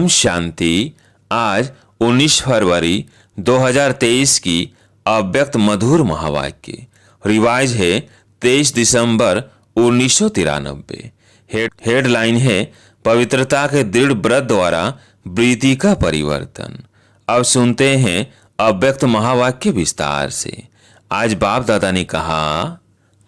ओम शांति। आज 19 फरवरी 2023 की अव्यक्त मधुर महावाक्य रिवाइज है 23 दिसंबर 1993। हेडलाइन है पवित्रता के दृढ़ व्रत द्वारा वृत्ति का परिवर्तन। अब सुनते हैं अव्यक्त महावाक्य विस्तार से। आज बाप दादा ने कहा,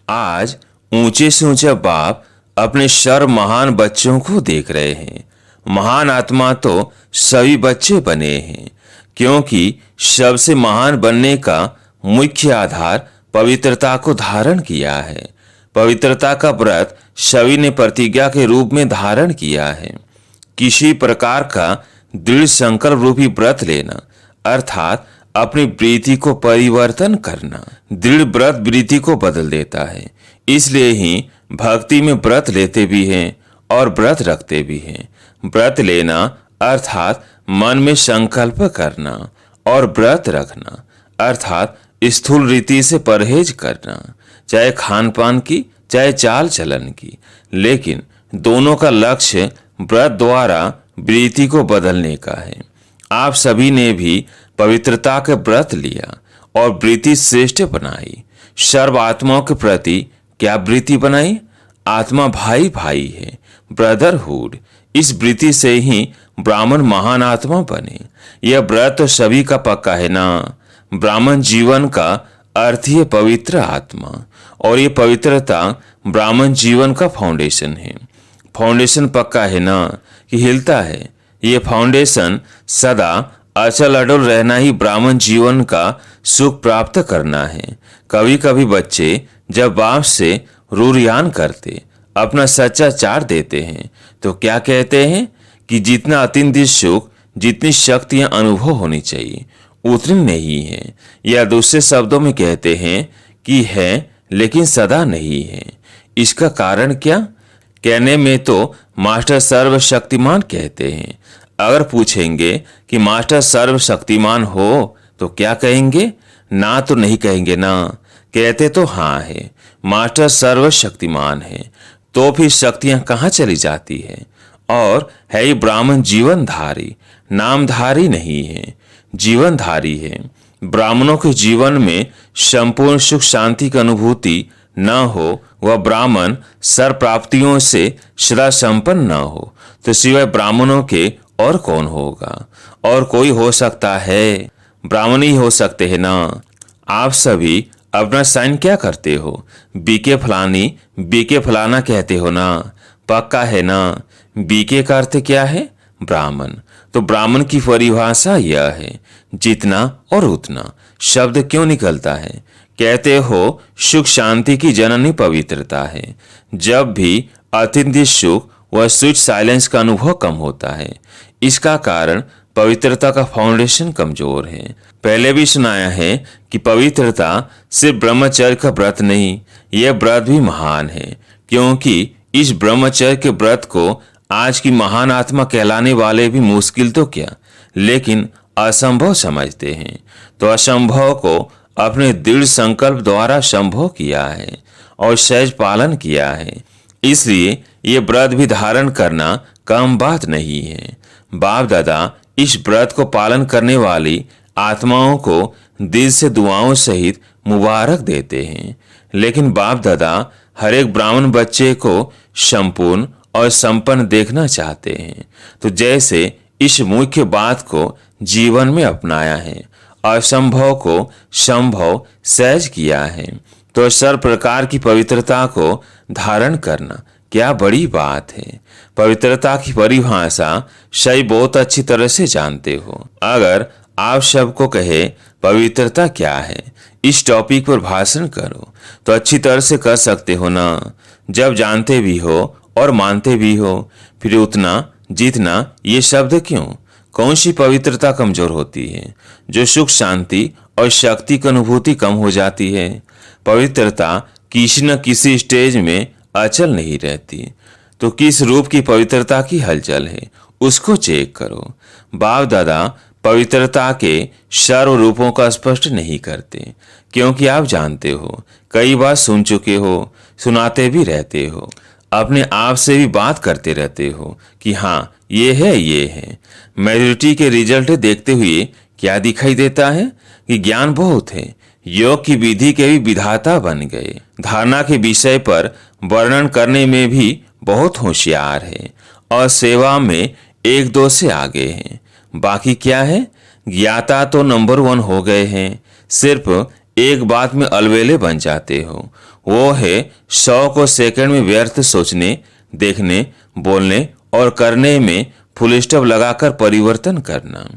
आज ऊंचे से ऊंचे बाप अपने सर्व महान बच्चों को देख रहे हैं। महान आत्मा तो सभी बच्चे बने हैं, क्योंकि सबसे महान बनने का मुख्य आधार पवित्रता को धारण किया है। पवित्रता का व्रत सभी ने प्रतिज्ञा के रूप में धारण किया है। किसी प्रकार का दृढ़ संकल्प रूपी व्रत लेना अर्थात अपनी वृत्ति को परिवर्तन करना। दृढ़ व्रत वृत्ति को बदल देता है। इसलिए ही भक्ति में व्रत लेते भी हैं और व्रत रखते भी हैं। व्रत लेना अर्थात मन में संकल्प करना और व्रत रखना अर्थात स्थूल रीति से परहेज करना, चाहे खान पान की चाहे चाल चलन की। लेकिन दोनों का लक्ष्य व्रत द्वारा वृत्ति को बदलने का है। आप सभी ने भी पवित्रता के व्रत लिया और वृत्ति श्रेष्ठ बनाई। सर्व आत्माओं के प्रति क्या वृत्ति बनाई? आत्मा भाई भाई है, ब्रदरहुड। इस वृत्ति से ही ब्राह्मण महान आत्मा बने। यह व्रत तो सभी का पक्का है ना। ब्राह्मण जीवन का अर्थ ही पवित्र आत्मा, और ये पवित्रता ब्राह्मण जीवन का फाउंडेशन है। फाउंडेशन पक्का है ना कि हिलता है। ये फाउंडेशन सदा अचल अडल रहना ही ब्राह्मण जीवन का सुख प्राप्त करना है। कभी कभी बच्चे जब बाप से रूरियान करते, अपना सच्चा चार देते हैं, तो क्या कहते हैं कि जितना अतिरिक्त सुख, जितनी शक्तियां अनुभव होनी चाहिए उतनी नहीं है। या दूसरे शब्दों में कहते हैं कि है लेकिन सदा नहीं है। इसका कारण क्या? कहने में तो मास्टर सर्वशक्तिमान कहते हैं। अगर पूछेंगे कि मास्टर सर्वशक्तिमान हो तो क्या कहेंगे? ना तो नहीं कहेंगे ना। कहते तो हाँ है, मास्टर सर्वशक्तिमान है। तो फिर शक्तियां कहाँ चली जाती है? और है ही ब्राह्मण जीवनधारी, नामधारी नहीं है, जीवनधारी है। ब्राह्मणों के जीवन में संपूर्ण सुख शांति की अनुभूति न हो, वह ब्राह्मण सर्व प्राप्तियों से सदा संपन्न न हो, तो सिवाय ब्राह्मणों के और कौन होगा? और कोई हो सकता है? ब्राह्मण ही हो सकते हैं ना। आप सभी अपना साइन क्या करते हो? बीके फलानी, बीके फलाना कहते हो ना। पक्का है ना। बीके का अर्थ क्या है? ब्राह्मण। तो ब्राह्मण की परिभाषा यह है, जितना और उतना। शब्द क्यों निकलता है? कहते हो सुख शांति की जननी पवित्रता है। जब भी अत्यंत सुख व स्वीट साइलेंस का अनुभव कम होता है, इसका कारण पवित्रता का फाउंडेशन कमजोर है। पहले भी सुनाया है कि पवित्रता सिर्फ ब्रह्मचर्य का व्रत नहीं, यह व्रत भी महान है, क्योंकि इस ब्रह्मचर्य के व्रत को आज की महान आत्मा कहलाने वाले भी मुश्किल तो क्या, लेकिन असंभव समझते हैं। तो असंभव को अपने दृढ़ संकल्प द्वारा संभव किया है और सहज पालन किया है। इसलिए ये व्रत भी धारण करना कम बात नहीं है। बाप दादा इस व्रत को पालन करने वाली आत्माओं को दिल से दुआओं सहित मुबारक देते हैं। लेकिन बाप दादा हर एक ब्राह्मण बच्चे को संपूर्ण और संपन्न देखना चाहते हैं। तो जैसे इस मुख्य बात को जीवन में अपनाया है, असंभव को संभव सहज किया है, तो सर्व प्रकार की पवित्रता को धारण करना क्या बड़ी बात है। पवित्रता की परिभाषा सही बहुत अच्छी तरह से जानते हो। अगर आप सबको कहे पवित्रता क्या है, इस टॉपिक पर भाषण करो, तो अच्छी तरह से कर सकते हो ना। जब जानते भी हो और मानते भी हो, फिर उतना जितना ये शब्द क्यों? कौन सी पवित्रता कमजोर होती है? जो सुख शांति और शक्ति की अनुभूति कम हो जाती है। पवित्रता किसी न किसी स्टेज में अचल नहीं रहती। तो किस रूप की पवित्रता की हलचल है, उसको चेक करो। बाप दादा पवित्रता के सर्व रूपों का स्पष्ट नहीं करते, क्योंकि आप जानते हो, कई बार सुन चुके हो, सुनाते भी रहते हो, अपने आप से भी बात करते रहते हो कि हाँ ये है। मैच्योरिटी के रिजल्ट देखते हुए क्या दिखाई देता है कि ज्ञान बहुत है, योग की विधि के भी विधाता बन गए, धारणा के विषय पर वर्णन करने में भी बहुत होशियार है और सेवा में एक दो से आगे हैं। बाकी क्या है, ज्ञाता तो नंबर 1 हो गए हैं, सिर्फ एक बात में अलवेले बन जाते हो, वो है 100 को सेकंड में व्यर्थ सोचने, देखने, बोलने और करने में फुल स्टॉप लगाकर परिवर्तन करना।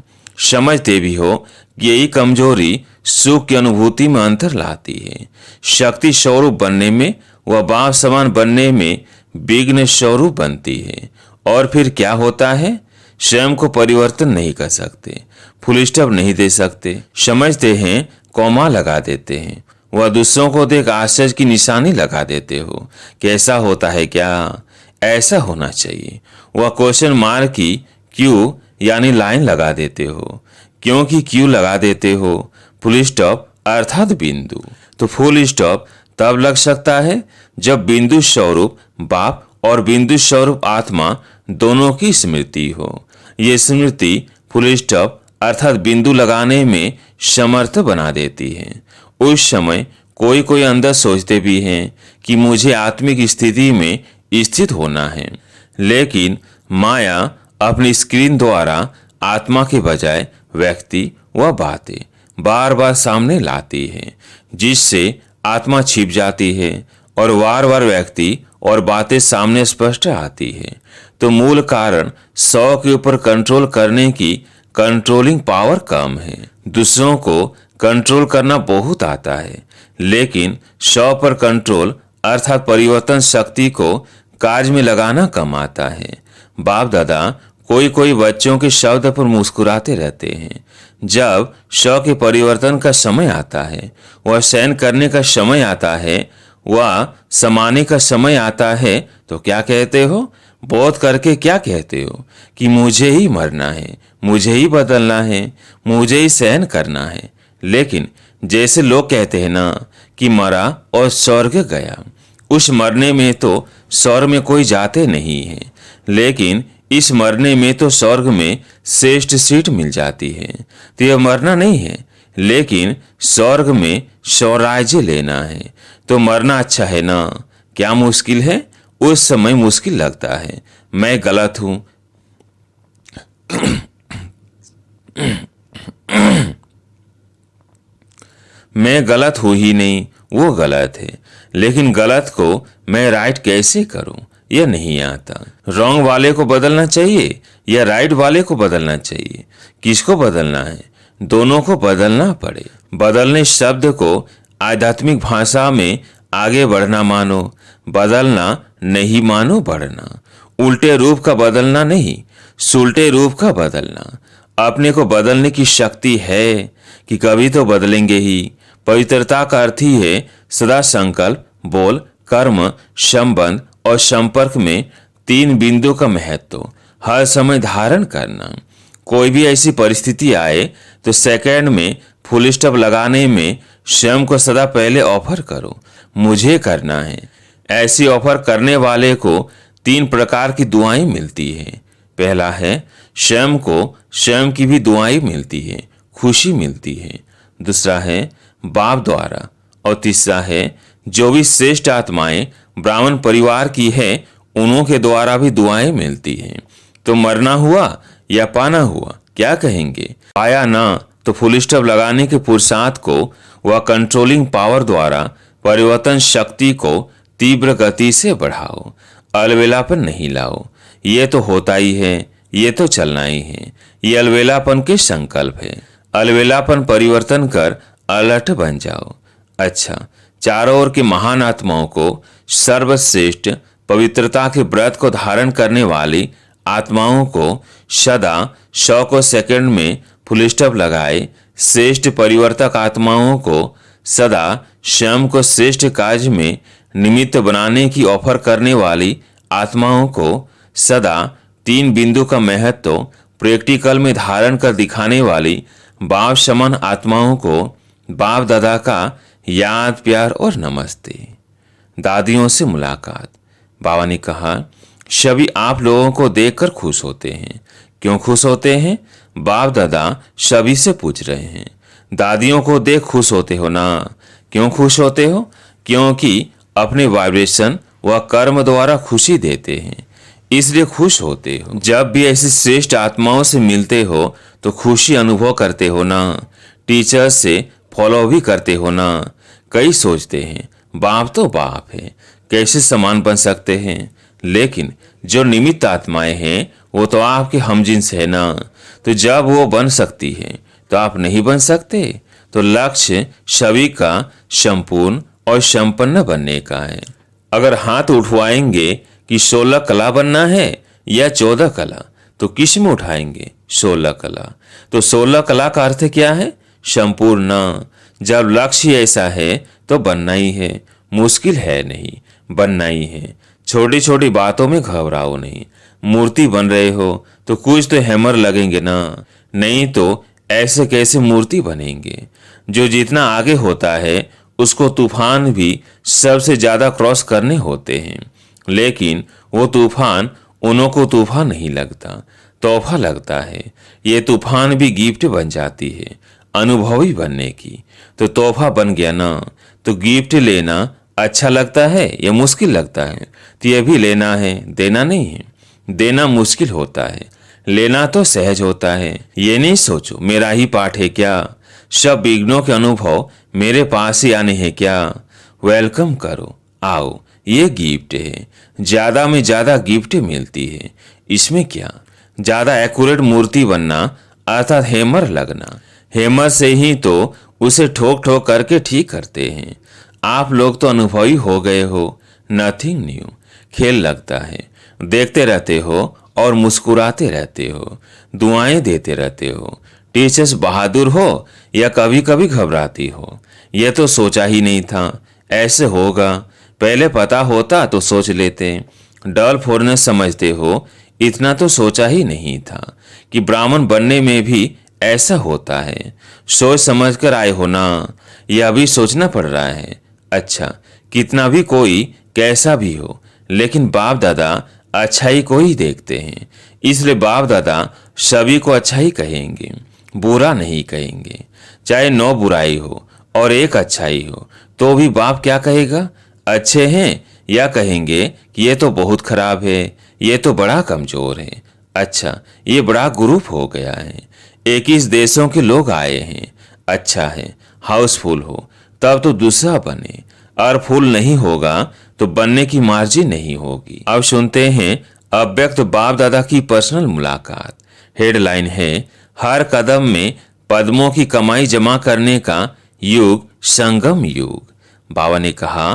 समझते भी हो कि यही कमजोरी सुख की अनुभूति में अंतर लाती है। शक्ति स्वरूप बनने में व बाप समान बनने में विघ्न स्वरूप बनती है। और फिर क्या होता है, स्वयं को परिवर्तन नहीं कर सकते, फुल स्टॉप नहीं दे सकते, समझते हैं कॉमा लगा देते हैं, वह दूसरों को देख आश्चर्य की निशानी लगा देते हो, कैसा होता है क्या, ऐसा होना चाहिए। वह क्वेश्चन मार्क की क्यू यानी लाइन लगा देते हो, क्योंकि क्यू लगा देते हो, फुल स्टॉप अर्थात बिंदु। तो फुल स्टॉप तब लग सकता है जब बिंदु स्वरूप बाप और बिंदु स्वरूप आत्मा दोनों की स्मृति हो। ये स्मृति फुल स्टॉप अर्थात बिंदु लगाने में समर्थ बना देती है। उस समय कोई कोई अंदर सोचते भी हैं कि मुझे आत्मिक स्थिति में स्थित होना है, लेकिन माया अपनी स्क्रीन द्वारा आत्मा के बजाय व्यक्ति व बातें बार बार सामने लाती है, जिससे आत्मा छिप जाती है और बार बार व्यक्ति और बातें सामने स्पष्ट आती है। तो मूल कारण 100 के ऊपर कंट्रोल करने की कंट्रोलिंग पावर कम है। दूसरों को कंट्रोल करना बहुत आता है, लेकिन 100 पर कंट्रोल अर्थात परिवर्तन शक्ति को कार्य में लगाना कम आता है। बाप दादा कोई कोई बच्चों के शब्द पर मुस्कुराते रहते हैं। जब 100 के परिवर्तन का समय आता है, वह सहन करने का समय आता है, वह समाने का समय आता है, तो क्या कहते हो, बोध करके क्या कहते हो कि मुझे ही मरना है, मुझे ही बदलना है, मुझे ही सहन करना है। लेकिन जैसे लोग कहते हैं ना कि मरा और स्वर्ग गया, उस मरने में तो स्वर्ग में कोई जाते नहीं है, लेकिन इस मरने में तो स्वर्ग में श्रेष्ठ सीट मिल जाती है। तो यह मरना नहीं है, लेकिन स्वर्ग में स्वराज्य लेना है। तो मरना अच्छा है ना, क्या मुश्किल है, उस समय मुश्किल लगता है, मैं गलत हूं मैं गलत हूं ही नहीं, वो गलत है, लेकिन गलत को मैं राइट कैसे करूं, यह नहीं आता। रॉन्ग वाले को बदलना चाहिए या राइट वाले को बदलना चाहिए, किसको बदलना है, दोनों को बदलना पड़े। बदलने शब्द को आध्यात्मिक भाषा में आगे बढ़ना मानो, बदलना नहीं मानो बढ़ना। उल्टे रूप का बदलना नहीं, सुलटे रूप का बदलना। अपने को बदलने की शक्ति है कि कभी तो बदलेंगे ही। पवित्रता का अर्थ ही है सदा संकल्प, बोल, कर्म, संबंध और संपर्क में 3 बिंदु का महत्व हर समय धारण करना। कोई भी ऐसी परिस्थिति आए तो सेकंड में फुल स्टॉप लगाने में स्वयं को सदा पहले ऑफर करो, मुझे करना है। ऐसी ऑफर करने वाले को 3 प्रकार की दुआएं मिलती है। पहला है स्वयं को स्वयं की भी दुआएं मिलती है, खुशी मिलती है। दूसरा है बाप द्वारा, और तीसरा है जो भी श्रेष्ठ आत्माएं ब्राह्मण परिवार की है उन्हों के द्वारा भी दुआएं मिलती हैं। तो मरना हुआ या पाना हुआ, क्या कहेंगे, पाया ना तो फुल स्टॉप लगाने के पुरुषार्थ को वह कंट्रोलिंग पावर द्वारा परिवर्तन शक्ति को तीव्र गति से बढ़ाओ, अलवेलापन नहीं लाओ। ये तो होता ही है, ये तो चलना ही है, ये अलवेलापन के संकल्प है। अलवेलापन परिवर्तन कर अलर्ट बन जाओ। अच्छा, चारों ओर के महान आत्माओं को सर्वश्रेष्ठ पवित्रता के व्रत को धारण करने वाली आत्माओं को सदा 100 को सेकंड में फुल स्टॉप लगाए, श्रेष्ठ परिवर्तक आत्माओं को सदा स्वयं को श्रेष्ठ कार्य में निमित्त बनाने की ऑफर करने वाली आत्माओं को सदा 3 बिंदु का महत्व प्रैक्टिकल में धारण कर दिखाने वाली बाप समान आत्माओं को बाप दादा का याद, प्यार और नमस्ते। दादियों से मुलाकात। बाबा ने कहा, सभी आप लोगों को देखकर खुश होते हैं। क्यों खुश होते हैं? बाप दादा सभी से पूछ रहे हैं। दादियों को देख खुश होते हो ना? क्यों खुश होते हो? क्योंकि अपने वाइब्रेशन व कर्म द्वारा खुशी देते हैं, इसलिए खुश होते हो। जब भी ऐसी श्रेष्ठ आत्माओं से मिलते हो तो खुशी अनुभव करते हो ना? टीचर्स से फॉलो भी करते हो ना? कई सोचते हैं बाप तो बाप है, कैसे समान बन सकते हैं, लेकिन जो निमित्त आत्माएं हैं वो तो आपके हमजिन्स है ना। तो जब वो बन सकती है तो आप नहीं बन सकते। तो लक्ष्य सभी का संपूर्ण और संपन्न बनने का है। अगर हाथ उठवाएंगे कि 16 कला बनना है या 14 कला, तो किस में उठाएंगे? 16 कला। तो 16 कला का अर्थ क्या है? संपूर्ण। जब लक्ष्य ऐसा है तो बनना ही है, मुश्किल है नहीं, बनना ही है। छोटी छोटी बातों में घबराओ नहीं। मूर्ति बन रहे हो तो कुछ तो हैमर लगेंगे ना, नहीं तो ऐसे कैसे मूर्ति बनेंगे। जो जितना आगे होता है उसको तूफान भी सबसे ज्यादा क्रॉस करने होते हैं, लेकिन वो तूफान उन्हों को तूफान नहीं लगता, तोहफा लगता है। ये तूफान भी गिफ्ट बन जाती है अनुभवी बनने की। तो तोहफा बन गया ना, तो गिफ्ट लेना अच्छा लगता है या मुश्किल लगता है? तो ये भी लेना है, देना नहीं है। देना मुश्किल होता है, लेना तो सहज होता है। ये नहीं सोचो मेरा ही पाठ है क्या, सब विघ्नों के अनुभव मेरे पास ही आने हैं क्या। वेलकम करो, आओ, ये गिफ्ट है। ज्यादा में ज्यादा गिफ्ट मिलती है, इसमें क्या। ज्यादा एक्यूरेट मूर्ति बनना अर्थात हैमर लगना, हैमर से ही तो उसे ठोक ठोक करके ठीक करते हैं। आप लोग तो अनुभवी हो गए हो, नथिंग न्यू। खेल लगता है, देखते रहते हो और मुस्कुराते रहते हो, दुआएं देते रहते हो। टीचर्स बहादुर हो या कभी कभी घबराती हो, यह तो सोचा ही नहीं था ऐसे होगा। पहले पता होता तो सोच लेते। डल फोड़ने समझते हो, इतना तो सोचा ही नहीं था कि ब्राह्मण बनने में भी ऐसा होता है। सोच समझ कर आए हो ना, यह अभी सोचना पड़ रहा है। अच्छा, कितना भी कोई कैसा भी हो, लेकिन बाप दादा अच्छाई को ही देखते हैं, इसलिए बाप दादा सभी को अच्छा ही कहेंगे, बुरा नहीं कहेंगे। चाहे 9 बुराई हो और 1 अच्छाई हो तो भी बाप क्या कहेगा? अच्छे हैं, या कहेंगे कि ये तो बहुत खराब है, ये तो बड़ा कमजोर है। अच्छा, ये बड़ा ग्रुप हो गया है, 21 देशों के लोग आए हैं। अच्छा है, हाउसफुल हो तब तो दूसरा बने, और फुल नहीं होगा तो बनने की मार्जिन नहीं होगी। अब सुनते हैं अव्यक्त बाप दादा की पर्सनल मुलाकात। हेडलाइन है, हर कदम में पद्मों की कमाई जमा करने का युग संगम युग। बाबा ने कहा,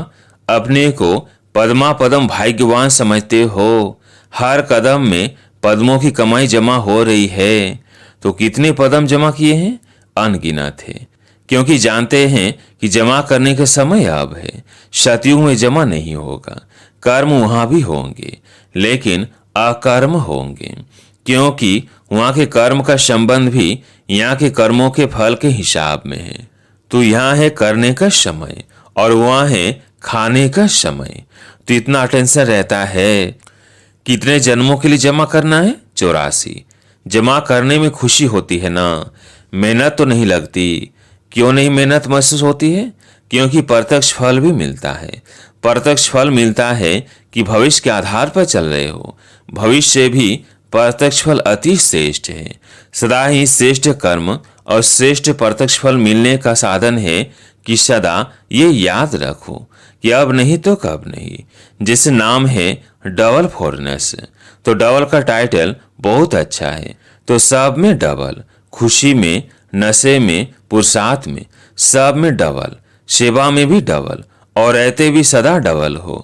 अपने को पद्मा पद्म भाग्यवान समझते हो। हर कदम में पद्मों की कमाई जमा हो रही है। तो कितने पद्म जमा किए हैं? अनगिनत है, क्योंकि जानते हैं कि जमा करने का समय अब है। सतयुग में जमा नहीं होगा, कर्म वहां भी होंगे लेकिन अकर्म होंगे, क्योंकि वहां के कर्म का संबंध भी यहाँ के कर्मों के फल के हिसाब में है। तो यहाँ है करने का समय और वहां है खाने का समय। तो इतना टेंशन रहता है। कितने जन्मों के लिए जमा करना है? 84। जमा करने में खुशी होती है ना, मेहनत तो नहीं लगती। क्यों नहीं मेहनत महसूस होती है? क्योंकि प्रत्यक्ष फल भी मिलता है। प्रत्यक्ष फल मिलता है कि भविष्य के आधार पर चल रहे हो। भविष्य भी प्रत्यक्ष फल अति श्रेष्ठ है। सदा ही श्रेष्ठ कर्म और श्रेष्ठ प्रत्यक्ष फल मिलने का साधन है कि सदा ये याद रखो कि अब नहीं तो कब नहीं। जिस नाम है डबल फॉरनेस, तो डबल का टाइटल बहुत अच्छा है। तो सब में डबल, खुशी में, नशे में, पुरुषार्थ में, सब में डबल, सेवा में भी डबल, और रहते भी सदा डबल हो।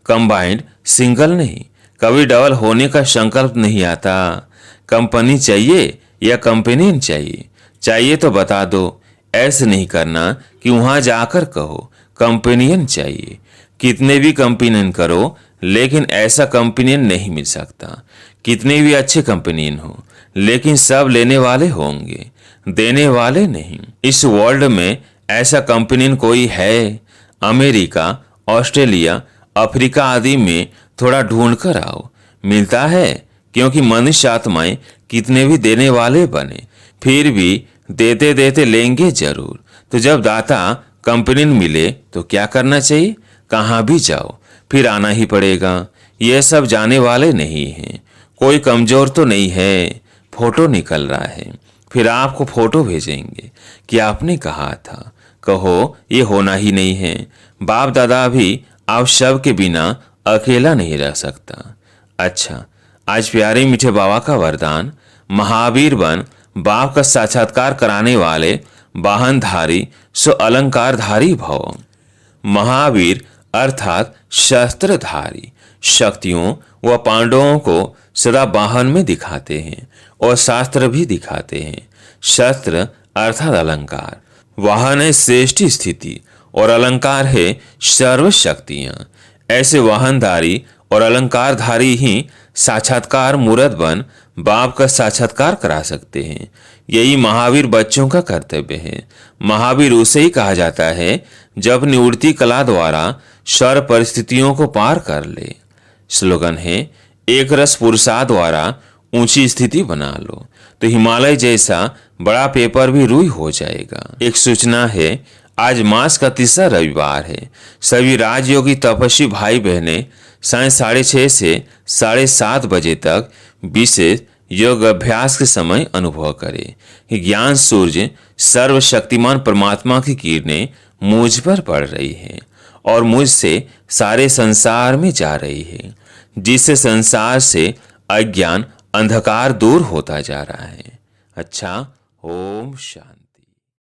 कंबाइंड, सिंगल नहीं। कभी डबल होने का संकल्प नहीं आता। कंपनी चाहिए या कंपेनियन चाहिए? चाहिए तो बता दो, ऐसे नहीं करना कि वहां जाकर कहो कंपेनियन चाहिए। कितने भी कंपेनियन करो, लेकिन ऐसा कंपेनियन नहीं मिल सकता। कितने भी अच्छे कंपेनियन हो, लेकिन सब लेने वाले होंगे, देने वाले नहीं। इस वर्ल्ड में ऐसा कंपेनियन कोई है? अमेरिका, ऑस्ट्रेलिया, अफ्रीका आदि में थोड़ा ढूंढ कर आओ। मिलता है, क्योंकि मनुष्य आत्माएं कितने भी देने वाले बने फिर भी देते देते लेंगे जरूर। तो जब दाता कंपनी मिले तो क्या करना चाहिए? कहाँ भी जाओ फिर आना ही पड़ेगा। ये सब जाने वाले नहीं हैं। कोई कमजोर तो नहीं है। फोटो निकल रहा है, फिर आपको फोटो भेजेंगे कि आपने कहा था। कहो ये होना ही नहीं है। बाप दादा भी आप शव के बिना अकेला नहीं रह सकता। अच्छा, आज प्यारे मीठे बाबा का वरदान, महावीर बन बाप का साक्षात्कार कराने वाले वाहनधारी सो अलंकारधारी भव। महावीर अर्थात शस्त्रधारी शक्तियों व पांडवों को सदा वाहन में दिखाते हैं और शास्त्र भी दिखाते हैं। शस्त्र अर्थात अलंकार, वाहन है श्रेष्ठ स्थिति और अलंकार है सर्व शक्तियां। ऐसे वाहनधारी और अलंकारधारी ही साक्षात्कार मूर्त बन बाप का साक्षात्कार करा सकते हैं। यही महावीर बच्चों का कर्तव्य है। महावीर उसे ही कहा जाता है जब निवृत्ति कला द्वारा सर्व परिस्थितियों को पार कर ले। स्लोगन है, एक रस पुरुषार्थ द्वारा ऊंची स्थिति बना लो तो हिमालय जैसा बड़ा पेपर भी रुई हो जाएगा। एक सूचना है, आज मास का तीसरा रविवार है। सभी राजयोगी तपस्वी भाई बहनें साय 6:30 से 7:30 बजे तक विशेष योग अभ्यास के समय अनुभव करें कि ज्ञान सूर्य सर्वशक्तिमान परमात्मा की किरणें मुझ पर पड़ रही हैं और मुझसे सारे संसार में जा रही है, जिससे संसार से अज्ञान अंधकार दूर होता जा रहा है। अच्छा, ओम शांति।